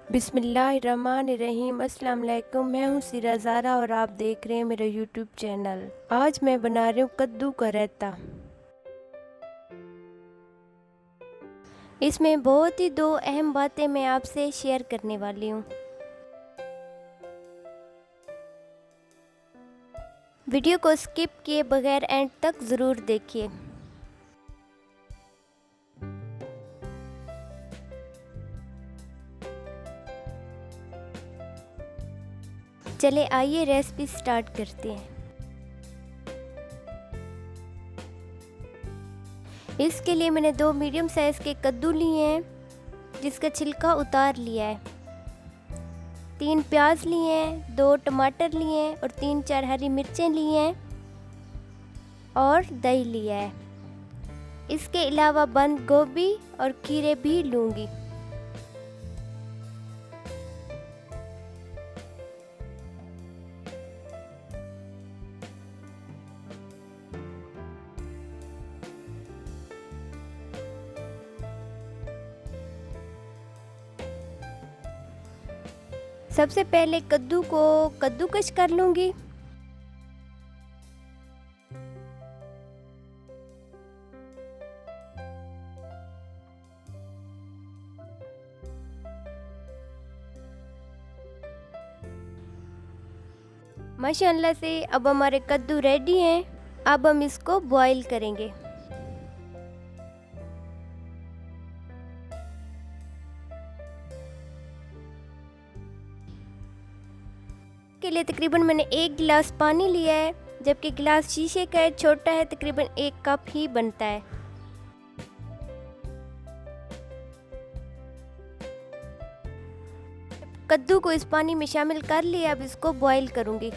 बिस्मिल्लाहिर्रहमानिर्रहीम। अस्सलाम वालेकुम। मैं हूँ सिरा ज़ारा और आप देख रहे हैं मेरा यूट्यूब चैनल। आज मैं बना रही हूँ कद्दू का रायता। इसमें बहुत ही दो अहम बातें मैं आपसे शेयर करने वाली हूँ। वीडियो को स्किप किए बगैर एंड तक ज़रूर देखिए। चले आइए रेसिपी स्टार्ट करते हैं। इसके लिए मैंने 2 मीडियम साइज़ के कद्दू लिए हैं जिसका छिलका उतार लिया है। 3 प्याज लिए हैं, 2 टमाटर लिए हैं और 3-4 हरी मिर्चें लिए हैं और दही लिया है। इसके अलावा बंद गोभी और खीरे भी लूँगी। सबसे पहले कद्दू को कद्दूकस कर लूँगी। माशाअल्लाह से अब हमारे कद्दू रेडी हैं। अब हम इसको बॉईल करेंगे। के लिए तकरीबन मैंने 1 गिलास पानी लिया है, जबकि गिलास शीशे का है, छोटा है, तकरीबन 1 कप ही बनता है। कद्दू को इस पानी में शामिल कर लिया। अब इसको बॉईल करूँगी।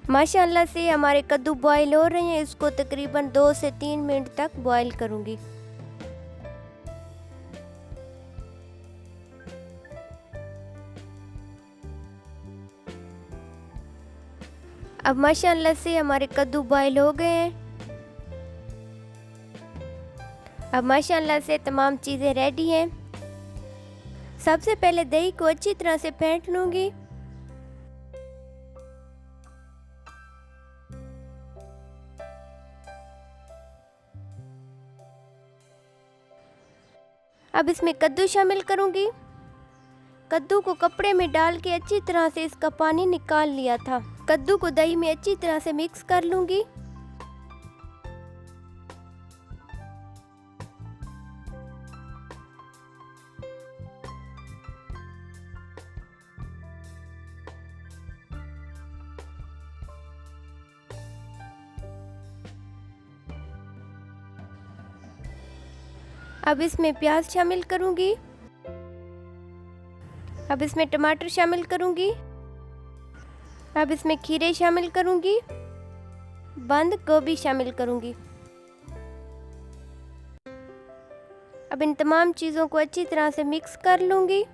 माशाअल्लाह से हमारे कद्दू बॉईल हो रहे हैं। इसको तकरीबन 2 से 3 मिनट तक बॉईल करूँगी। अब माशाअल्लाह से हमारे कद्दू बॉईल हो गए हैं। अब माशाअल्लाह से तमाम चीज़ें रेडी हैं। सबसे पहले दही को अच्छी तरह से फेंट लूँगी। अब इसमें कद्दू शामिल करूँगी। कद्दू को कपड़े में डाल के अच्छी तरह से इसका पानी निकाल लिया था। कद्दू को दही में अच्छी तरह से मिक्स कर लूँगी। अब इसमें प्याज शामिल करूँगी। अब इसमें टमाटर शामिल करूँगी। अब इसमें खीरे शामिल करूँगी। बंद गोभी शामिल करूँगी। अब इन तमाम चीज़ों को अच्छी तरह से मिक्स कर लूँगी।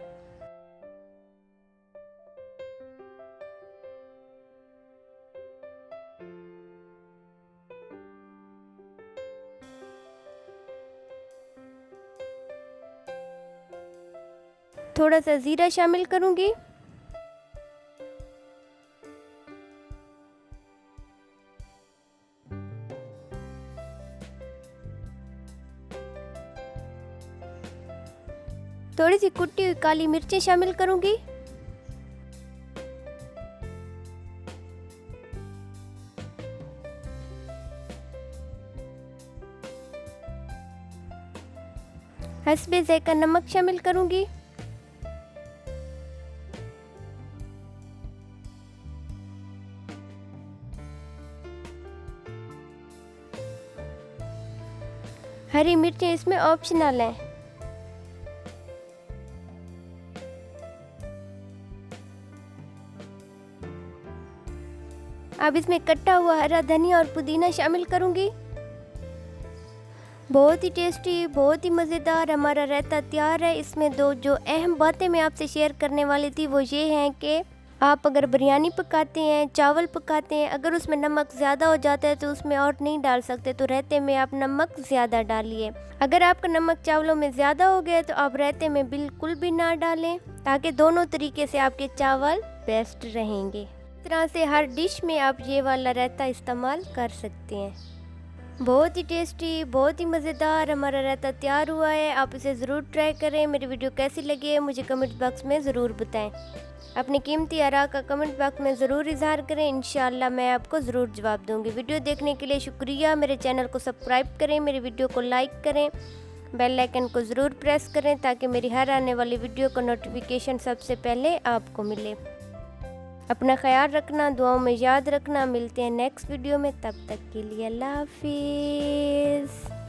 थोड़ा सा ज़ीरा शामिल करूँगी। थोड़ी सी कुटी हुई काली मिर्चें शामिल करूँगी। हस्बे ज़ायक़ा नमक शामिल करूँगी। हरी मिर्चें इसमें ऑप्शनल हैं। अब इसमें कटा हुआ हरा धनिया और पुदीना शामिल करूँगी। बहुत ही टेस्टी, बहुत ही मज़ेदार हमारा रायता तैयार है। इसमें 2 जो अहम बातें मैं आपसे शेयर करने वाली थी वो ये हैं कि आप अगर बिरयानी पकाते हैं, चावल पकाते हैं, अगर उसमें नमक ज़्यादा हो जाता है तो उसमें और नहीं डाल सकते, तो रायते में आप नमक ज़्यादा डालिए। अगर आपका नमक चावलों में ज़्यादा हो गया तो आप रायते में बिल्कुल भी ना डालें, ताकि दोनों तरीके से आपके चावल बेस्ट रहेंगे। इस तरह से हर डिश में आप ये वाला रायता इस्तेमाल कर सकते हैं। बहुत ही टेस्टी, बहुत ही मज़ेदार हमारा रायता तैयार हुआ है। आप इसे ज़रूर ट्राई करें। मेरी वीडियो कैसी लगी है मुझे कमेंट बॉक्स में ज़रूर बताएं। अपनी कीमती आरा का कमेंट बॉक्स में ज़रूर इज़हार करें, इंशाअल्लाह मैं आपको ज़रूर जवाब दूंगी। वीडियो देखने के लिए शुक्रिया। मेरे चैनल को सब्सक्राइब करें, मेरी वीडियो को लाइक करें, बेल आइकन को ज़रूर प्रेस करें ताकि मेरी हर आने वाली वीडियो का नोटिफिकेशन सबसे पहले आपको मिले। अपना ख्याल रखना, दुआओं में याद रखना। मिलते हैं नेक्स्ट वीडियो में, तब तक के लिए अल्लाह हाफिज़।